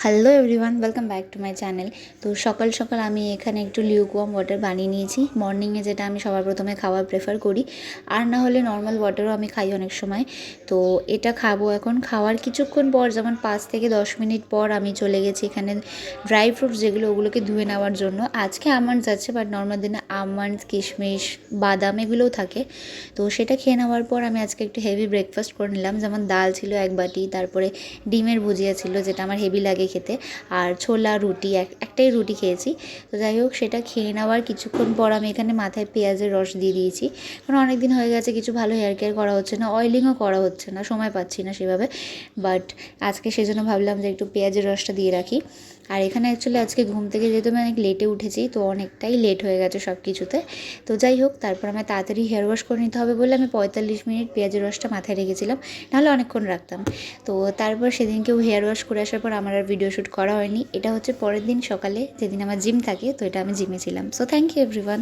Hello everyone, welcome back to my channel. তো সকাল সকাল আমি এখানে একটু লিউকওয়ার্ম ওয়াটার বানিয়ে নিয়েছি। মর্নিংয়ে যেটা আমি সবার প্রথমে খাওয়ার প্রেফার করি, আর না হলে নর্মাল ওয়াটারও আমি খাই অনেক সময়। তো এটা খাবো এখন। খাওয়ার কিছুক্ষণ পর, যেমন 5 থেকে 10 মিনিট পর, আমি চলে গেছি এখানে ড্রাই ফ্রুটস যেগুলো, ওগুলোকে ধুয়ে নেওয়ার জন্য। আজকে আমন্ডস আছে, বাট নর্মাল দিনে আমন্ডস, কিশমিশ, বাদাম এগুলোও থাকে। তো সেটা খেয়ে নেওয়ার পর আমি আজকে একটু হেভি ব্রেকফাস্ট করে নিলাম। যেমন ডাল ছিল 1 বাটি, তারপরে ডিমের ভুজিয়া ছিল যেটা আমার হেভি লাগে খেতে, আর ছোলা রুটি, একটাই রুটি খেয়েছি। তো যাই হোক, সেটা খেয়ে নেওয়ার কিছুক্ষণ পর আমি এখানে মাথায় পেঁয়াজের রস দিয়ে দিয়েছি, কারণ অনেক দিন হয়ে গেছে কিছু ভালো হেয়ার কেয়ার করা হচ্ছে না, অয়েলিংও করা হচ্ছে না, সময় পাচ্ছি না সেভাবে। বাট আজকে সেজন্য ভাবলাম যে একটু পেঁয়াজের রসটা দিয়ে রাখি। আর এখানে অ্যাকচুয়ালি আজকে ঘুম থেকে যেহেতু আমি অনেক লেটে উঠেছি, তো অনেকটাই লেট হয়ে গেছে সব কিছুতে। তো যাই হোক, তারপর আমার তাড়াতাড়ি হেয়ার ওয়াশ করে নিতে হবে বলে আমি 45 মিনিট পেঁয়াজের রসটা মাথায় রেখেছিলাম, নাহলে অনেকক্ষণ রাখতাম। তো তারপর সেদিনকেও হেয়ার ওয়াশ করে আসার পর আমার আর ভিডিও শ্যুট করা হয়নি। এটা হচ্ছে পরের দিন সকালে, যেদিন আমার জিম থাকে, তো এটা আমি জিমে ছিলাম। So thank you everyone.